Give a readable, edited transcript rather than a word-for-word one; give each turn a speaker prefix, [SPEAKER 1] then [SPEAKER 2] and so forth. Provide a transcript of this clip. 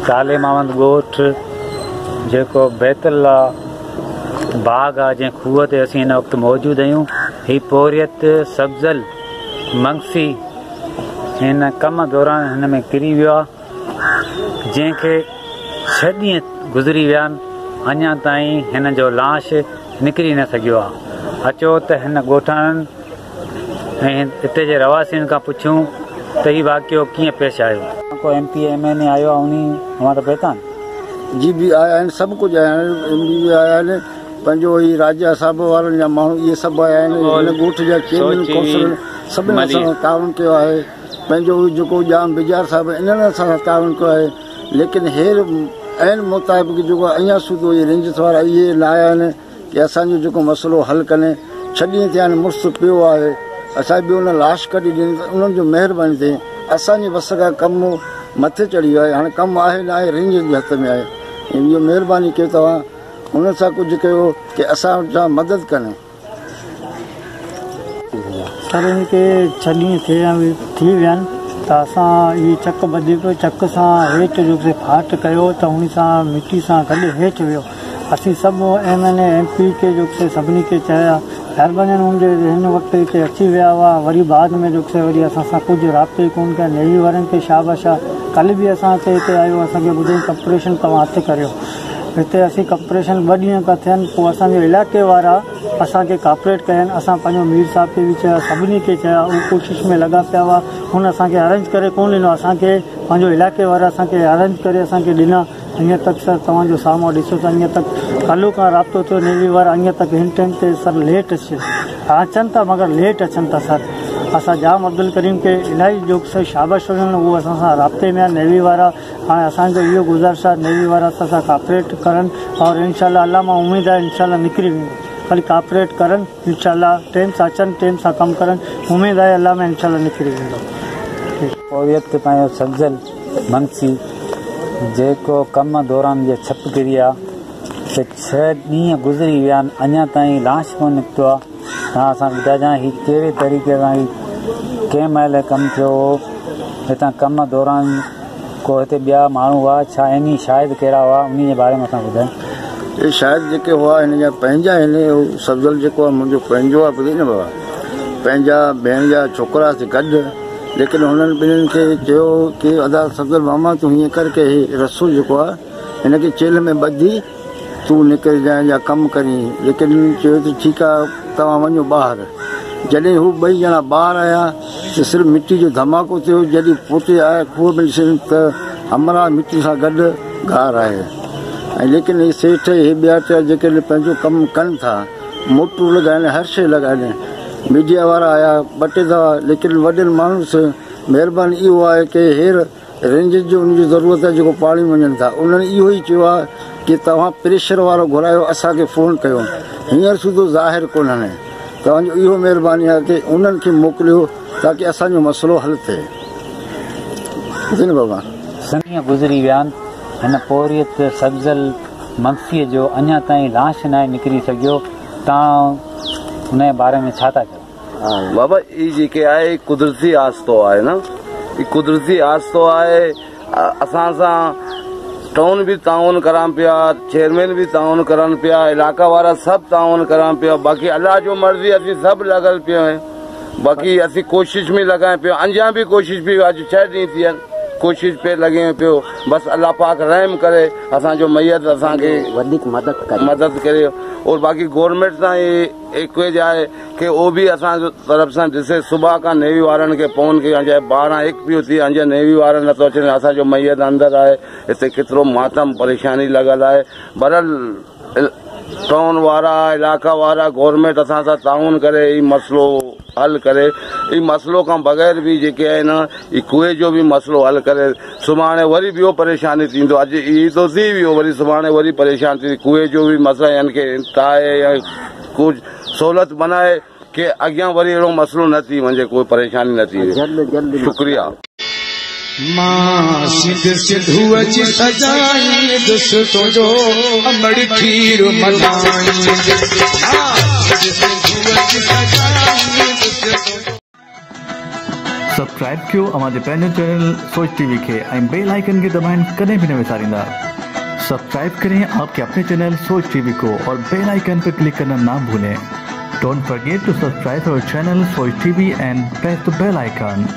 [SPEAKER 1] काले मावंद ॻोठ जेको बैतुल्ला बाग आहे जंहिं खूह ते असीं हिन वक़्तु मौजूदु आहियूं। हीअ पोरियत सब्ज़ल मंगसी हिन कम दौरान हिन में किरी वियो आहे, जंहिंखे 6 ॾींहं गुज़री विया आहिनि, अञा ताईं हिन जो लाश निकिरी न सघियो आहे। अचो त हिन ॻोठाणनि ऐं हिते जे रवासियुनि खां पुछूं त हीउ वाक़ियो कीअं पेश आयो। को MP MNA आयो आहे, उन तव्हां त पहचान
[SPEAKER 2] जी बि आया आहिनि, सभु कुझु आया आहिनि, MP बि आया आहिनि, पंहिंजो ही राजा साहिब वारनि जा माण्हू इहे सभु आया आहिनि। हिन ॻोठ जा चेयरमैन काउंसिल सभिनी असां ताउन कयो आहे। पंहिंजो जेको जाम बिजार साहिब इन्हनि असां ताउन कयो आहे। लेकिन हेर आहिनि मुताबिक़ जेको अञा सूदो इहे रेंजर्स वारा इहे न आया आहिनि कि असांजो जेको मसइलो हल कनि। 6 ॾींहं थिया आहिनि, मुड़ुसु पियो आहे, असां बि उन लाश कढी ॾिनी त उन्हनि जो महिरबानी थिए। असांजे बस खां कमु मथे चढ़ी वियो आहे, हाणे कमु आहे न आहे रेंजर जे हथ में आहे। इहो महिरबानी कयो तव्हां उन सां कुझु कयो कि असां सां मदद कनि।
[SPEAKER 3] सर हिनखे 6 ॾींहं थी विया आहिनि त असां इहे चक ॿधी पियो, चक सां हेठि जो फाट कयो त उन सां मिटी सां गॾु हेठि वियो। असीं सभु MNA MP खे जो सभिनी खे चया महिरबानी हुनजे हिन वक़्तु हिते अची विया हुआ। वरी बाद में जो वरी असां सां कुझु राब्ते कोन कया। नेवी वारनि खे शाबाश आहे। कल्ह बि असांखे हिते आयो, असांखे ॿुधाई कॉपरेशन तव्हां हथु करियो। हिते असीं कॉपरेशन 2 ॾींहं खां थियनि, पोइ असांजे इलाइक़े वारा असांखे कॉपरेट कया आहिनि। असां पंहिंजो मीर साहिब खे बि चया, सभिनी खे चया, उहे कोशिशि में लॻा पिया हुआ। हुन असांखे अरेंज करे कोन ॾिनो, असांखे पंहिंजो इलाइक़े वारा असांखे अरेंज करे असांखे ॾिना। हीअं तक सर तव्हांजो साम्हूं ॾिसो त हीअं तक कल्ह खां राब्तो थियो नेवी वारा, हीअं तक हिन टाइम ते सर लेट अचनि था, मगर लेट अचनि था सर। असां जाम अब्दुल करीम खे इलाही जो शाबाश हुजनि, उहो असां सां राब्ते में आहे नेवी वारा। हाणे असांजो इहो गुज़ारिश आहे नेवी वारा असां सां कॉपरेट करनि और इनशाला अल्लाह मां उमेदु आहे इनशाला निकिरी वेंदो। खाली कॉपरेट करनि, इनशाला टाइम सां अचनि, टाइम सां कमु करनि, उमेदु आहे अल्लाह में इनशाला निकिरी वेंदो।
[SPEAKER 1] पोरियत पंहिंजो सब्ज़ल मंगसी जेको कम दौरान जे छप किरी आहे त 6 ॾींहं गुज़री विया आहिनि, अञा ताईं लाश कोन निकितो आहे। तव्हां असांखे ॿुधाइजां हीउ कहिड़े तरीक़े सां कंहिं महिल कमु थियो हो, हितां कम दौरान को हिते ॿिया माण्हू हुआ छा, इन शायदि कहिड़ा हुआ, उन जे बारे में असां ॿुधायूं।
[SPEAKER 2] ये शायदि जेके हुआ हिन जा पंहिंजा आहिनि। सब्ज़ल जेको आहे मुंहिंजो पंहिंजो आहे, ॿुधी न बाबा, पंहिंजा भेण जा छोकिरा से गॾु। लेकिन हुननि ॿिन्हिनि खे चयो कि अदा सब्ज़ल मामा तूं हीअं कर के रसो जेको आहे हिनखे चेल में ॿधी तूं निकिरी जाए या कमु करी। लेकिन चयो त ठीकु आहे तव्हां वञो ॿाहिरि। जॾहिं हू 2 ॼणा ॿाहिरि आया त सिर्फ़ु मिटी जो धमाको थियो। जॾहिं पोते आया खूह में ॾिसनि त हमरा मिटी सां गॾु घार आहे। ऐं लेकिन हे सेठ हे ॿिया टिया जेके पंहिंजो कमु कनि था, मोटूं लॻाइनि, हर शइ लॻाइनि। मीडिया वारा आया 2 टे दफ़ा, लेकिन वॾनि माण्हुनि सां महिरबानी इहो आहे कि हेर रेंज जो उनजी ज़रूरत आहे जेको पाणी वञनि था। उन्हनि इहो ई चयो आहे कि तव्हां प्रेशर वारो घुरायो, असांखे फ़ोन कयो। हींअर सूदो ज़ाहिर कोन्हनि। तव्हांजो इहो महिरबानी आहे कि उन्हनि खे मोकिलियो ताकी असांजो मसइलो हल थिए। ॿुधी न बाबा,
[SPEAKER 1] सनीअ गुज़री विया आहिनि। हिन पोरियत सब्ज़ल मंगसीअ जो अञा ताईं लाश न निकिरी सघियो। तव्हां हुन जे बारे में छा था चओ?
[SPEAKER 4] बाबा ये जेके आहे कुदरती आस्तो आहे न, ये कुदरती आस्तो आहे। असां सां टाउन भी ताउन करान पिया, चेयरमैन भी ताउन करन पिया, इलाका वारा सब ताउन करान पिया। बाकी अल्लाह जो मर्जी असी सब लगल पिया हैं। बाकी असी कोशिश में लगाए पियो, अंजा भी कोशिश भी आज 6 ॾींहं थी आहिनि कोशिश पे लगे पियो। बस अल्लाह पाक रहम करे असांजो मैयत असांखे वधीक मदद करे। और बाकी गवर्नमेंट सां इक्वेज आहे कि वो भी असांजो तरफ सां ॾिसे। सुबह का नेवी वारनि खे फोन कई, अञा 12-1 पियो थी, अञा नेवी वारा नथो अचनि। असांजो मैयत अंदरि आहे, हिते केतिरो मातम परेशानी लॻल आहे। बहरहाल टाउन वारा, इलाका वारा, गवर्नमेंट असां सां ताउन करे ही मसइलो हल करे। ई मसइलो खां बग़ैर भी जेके आहे न, ई कुएं जो भी मसइलो हल करे। सुभाणे वरी ॿियो परेशानी थींदो। अॼु ई तो थी वियो, वरी सुभाणे वरी परेशानी थींदी। कुएं जो भी मसइला यानी कि टाए या कुझु सहूलियत बनाए कि अॻियां वरी अहिड़ो मसइलो न थी वञे, कोई परेशानी न थी वञे। शुक्रिया।
[SPEAKER 5] मां सिंध सिंधू अची सजाई दोस्तों जो अमड़ खीर मनाई।
[SPEAKER 6] सत सब्सक्राइब कयो हमारे पंहिंजो चैनल सोच टीवी के बेल आइकन के दबाएं कदें भी न विसारींदा। सब्सक्राइब करें आपके अपने चैनल सोच टीवी को और बेल आइकन पर क्लिक करना ना भूलें। Don't forget to subscribe our channel Soch TV and press the bell icon.